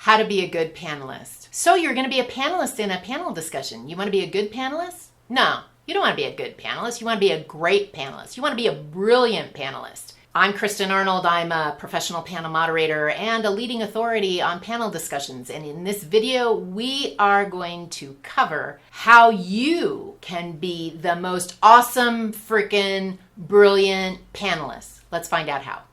how to be a good panelist. So you're going to be a panelist in a panel discussion. You want to be a good panelist? No, you don't want to be a good panelist. You want to be a great panelist. You want to be a brilliant panelist. I'm Kristen Arnold. I'm a professional panel moderator and a leading authority on panel discussions. And in this video, we are going to cover how you can be the most awesome, freaking brilliant panelist. Let's find out how.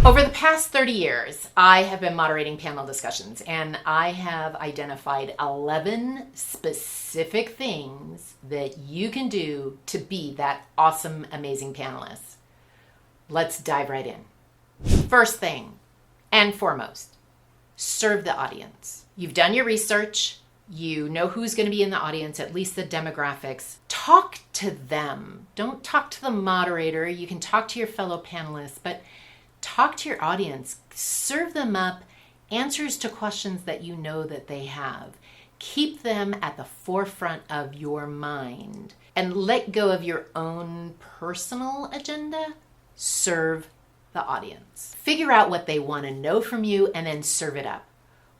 Over the past 30 years, I have been moderating panel discussions, and I have identified 11 specific things that you can do to be that awesome, amazing panelist. Let's dive right in. First thing and foremost, serve the audience. You've done your research. You know who's going to be in the audience, at least the demographics. Talk to them. Don't talk to the moderator. You can talk to your fellow panelists, but talk to your audience, serve them up answers to questions that you know that they have. Keep them at the forefront of your mind and let go of your own personal agenda. Serve the audience. Figure out what they want to know from you and then serve it up.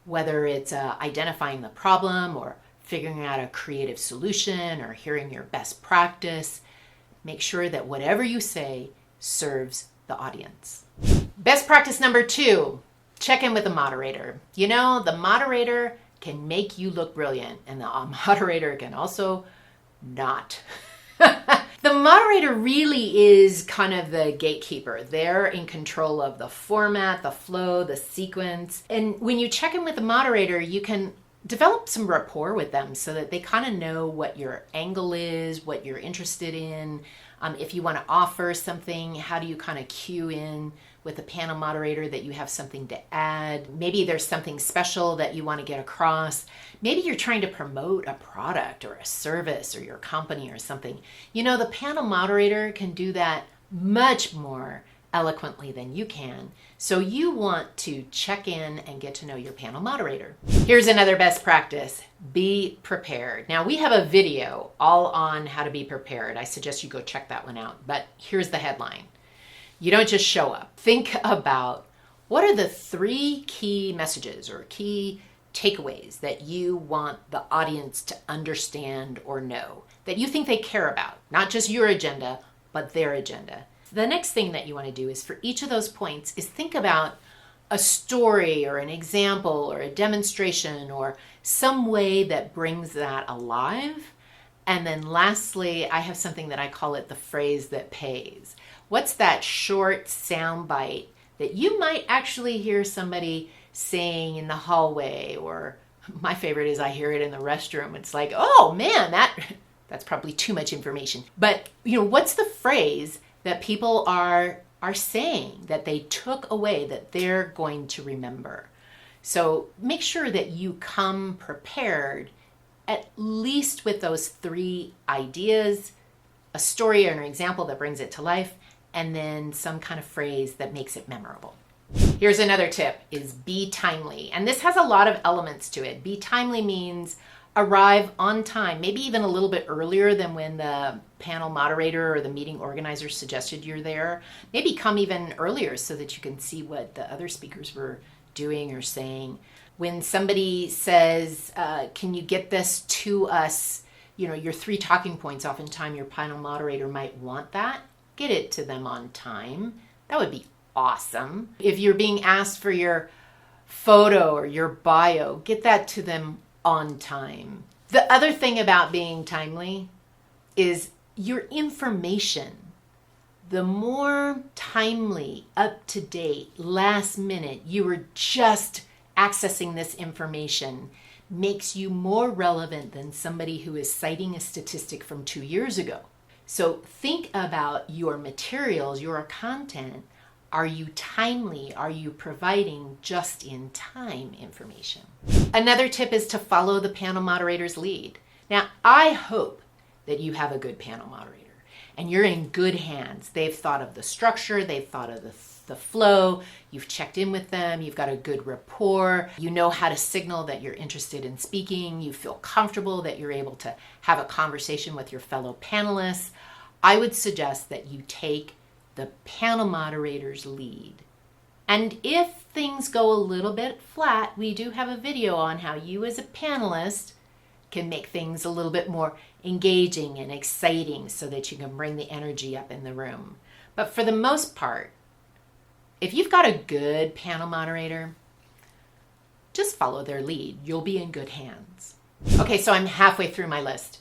Whether it's identifying the problem or figuring out a creative solution or hearing your best practice, make sure that whatever you say serves the audience. Best practice number 2, check in with the moderator. You know, the moderator can make you look brilliant, and the moderator can also not. The moderator really is kind of the gatekeeper. They're in control of the format, the flow, the sequence. And when you check in with the moderator, you can develop some rapport with them so that they kind of know what your angle is, what you're interested in. If you want to offer something, how do you kind of cue in with the panel moderator that you have something to add? Maybe there's something special that you want to get across. Maybe you're trying to promote a product or a service or your company or something. You know, the panel moderator can do that much more eloquently than you can. So you want to check in and get to know your panel moderator. Here's another best practice. Be prepared. Now, we have a video all on how to be prepared. I suggest you go check that one out. But here's the headline. You don't just show up. Think about what are the 3 key messages or key takeaways that you want the audience to understand or know, that you think they care about, not just your agenda, but their agenda. The next thing that you want to do is for each of those points is think about a story or an example or a demonstration or some way that brings that alive. And then lastly, I have something that I call it the phrase that pays. What's that short sound bite that you might actually hear somebody saying in the hallway, or my favorite is I hear it in the restroom. It's like, oh man, that's probably too much information. But you know, what's the phrase that people are saying that they took away that they're going to remember? So make sure that you come prepared at least with those 3 ideas, a story or an example that brings it to life, and then some kind of phrase that makes it memorable. Here's another tip is be timely. And this has a lot of elements to it. Be timely means arrive on time, maybe even a little bit earlier than when the panel moderator or the meeting organizer suggested you're there. Maybe come even earlier so that you can see what the other speakers were doing or saying. When somebody says, can you get this to us, you know, your 3 talking points, oftentimes your panel moderator might want that. Get it to them on time. That would be awesome. If you're being asked for your photo or your bio, get that to them on time. The other thing about being timely is your information. The more timely, up to date, last minute you were just accessing this information makes you more relevant than somebody who is citing a statistic from 2 years ago. So think about your materials, your content. Are you timely? Are you providing just in time information? Another tip is to follow the panel moderator's lead. Now, I hope that you have a good panel moderator and you're in good hands. They've thought of the structure, they've thought of the flow, you've checked in with them, you've got a good rapport, you know how to signal that you're interested in speaking, you feel comfortable that you're able to have a conversation with your fellow panelists. I would suggest that you take the panel moderator's lead. And if things go a little bit flat, we do have a video on how you as a panelist can make things a little bit more engaging and exciting so that you can bring the energy up in the room. But for the most part, if you've got a good panel moderator, just follow their lead. You'll be in good hands. Okay, so I'm halfway through my list.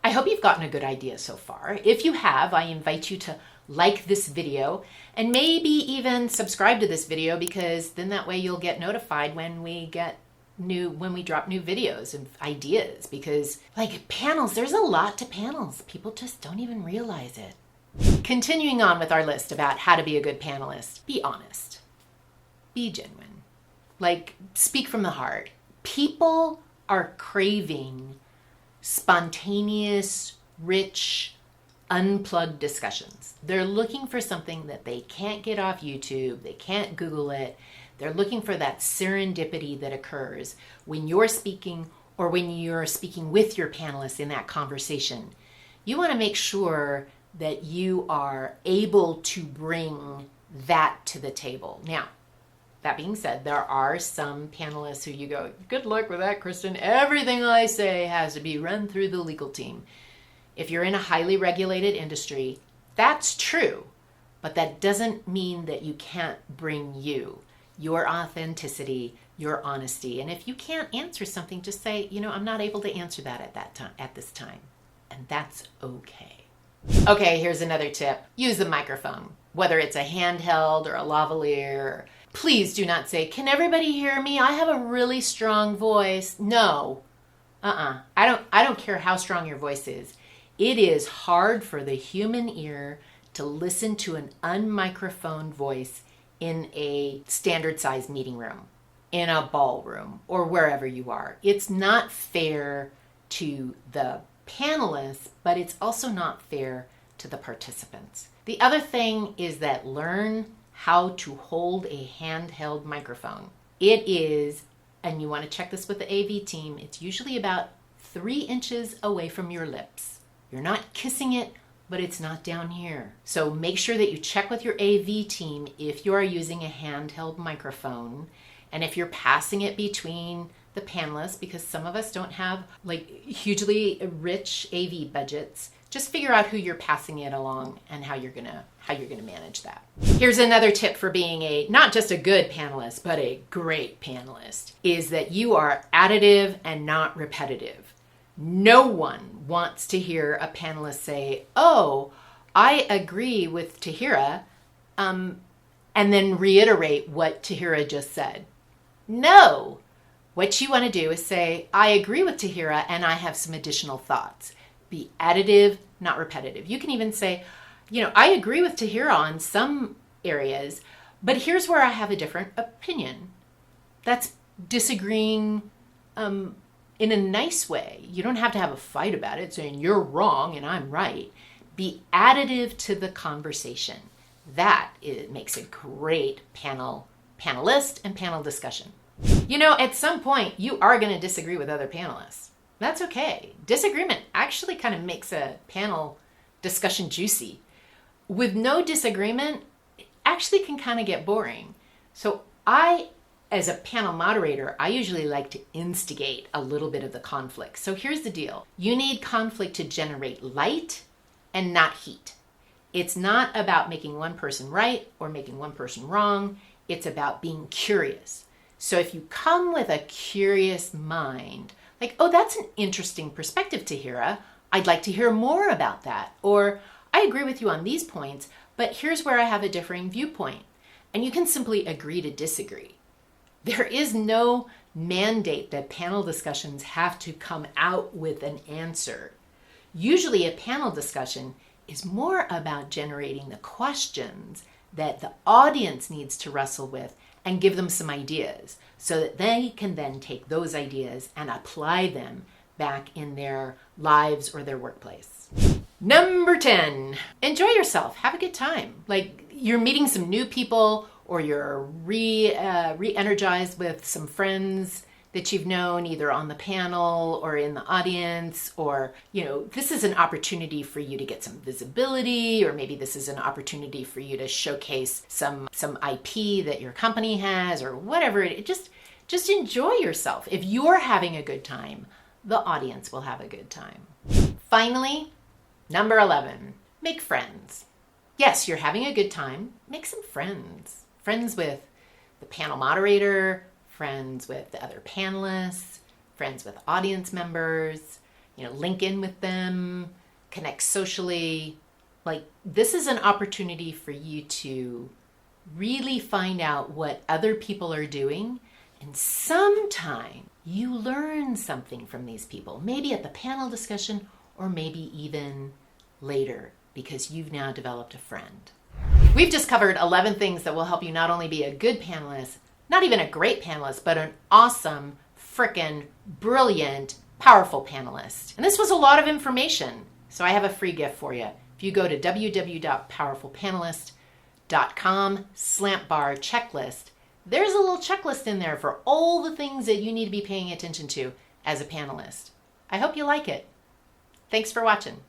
I hope you've gotten a good idea so far. If you have, I invite you to like this video and maybe even subscribe to this video, because then that way you'll get notified when we drop new videos and ideas, because like panels, there's a lot to panels. People just don't even realize it. Continuing on with our list about how to be a good panelist, be honest, be genuine, like speak from the heart. People are craving spontaneous, rich, unplugged discussions. They're looking for something that they can't get off YouTube, they can't Google it. They're looking for that serendipity that occurs when you're speaking or when you're speaking with your panelists in that conversation. You want to make sure that you are able to bring that to the table. Now, that being said, there are some panelists who you go, good luck with that, Kristen. Everything I say has to be run through the legal team. If you're in a highly regulated industry, that's true, but that doesn't mean that you can't bring your authenticity, your honesty. And if you can't answer something, just say, I'm not able to answer that at this time. And that's okay. Okay, here's another tip. Use the microphone, whether it's a handheld or a lavalier. Please do not say, can everybody hear me? I have a really strong voice. No, I don't care how strong your voice is. It is hard for the human ear to listen to an unmicrophoned voice in a standard size meeting room, in a ballroom, or wherever you are. It's not fair to the panelists, but it's also not fair to the participants. The other thing is that learn how to hold a handheld microphone. It is, and you want to check this with the AV team, it's usually about 3 inches away from your lips. You're not kissing it, but it's not down here. So make sure that you check with your AV team if you are using a handheld microphone, and if you're passing it between the panelists, because some of us don't have like hugely rich AV budgets. Just figure out who you're passing it along and how you're gonna manage that. Here's another tip for being not just a good panelist, but a great panelist, is that you are additive and not repetitive. No one wants to hear a panelist say, oh, I agree with Tahira, and then reiterate what Tahira just said. No. What you want to do is say, I agree with Tahira and I have some additional thoughts. Be additive, not repetitive. You can even say, I agree with Tahira on some areas, but here's where I have a different opinion. That's disagreeing in a nice way. You don't have to have a fight about it, saying you're wrong and I'm right. Be additive to the conversation. That makes a great panelist and panel discussion. At some point, you are going to disagree with other panelists. That's okay. Disagreement actually kind of makes a panel discussion juicy. With no disagreement, it actually can kind of get boring. So as a panel moderator, I usually like to instigate a little bit of the conflict. So here's the deal. You need conflict to generate light and not heat. It's not about making one person right or making one person wrong. It's about being curious. So if you come with a curious mind, like, oh, that's an interesting perspective, Tahira. I'd like to hear more about that. Or I agree with you on these points, but here's where I have a differing viewpoint. And you can simply agree to disagree. There is no mandate that panel discussions have to come out with an answer. Usually a panel discussion is more about generating the questions that the audience needs to wrestle with and give them some ideas so that they can then take those ideas and apply them back in their lives or their workplace. Number 10, enjoy yourself. Have a good time. Like you're meeting some new people or you're re-energized with some friends that you've known either on the panel or in the audience, or, this is an opportunity for you to get some visibility, or maybe this is an opportunity for you to showcase some IP that your company has, or whatever. Just enjoy yourself. If you're having a good time, the audience will have a good time. Finally, number 11, make friends. Yes, you're having a good time. Make some friends. Friends with the panel moderator, friends with the other panelists, friends with audience members, link in with them, connect socially. This is an opportunity for you to really find out what other people are doing, and sometime you learn something from these people, maybe at the panel discussion or maybe even later, because you've now developed a friend. We've just covered 11 things that will help you not only be a good panelist, not even a great panelist, but an awesome, frickin' brilliant, powerful panelist. And this was a lot of information, so I have a free gift for you. If you go to www.powerfulpanelist.com/checklist, there's a little checklist in there for all the things that you need to be paying attention to as a panelist. I hope you like it. Thanks for watching.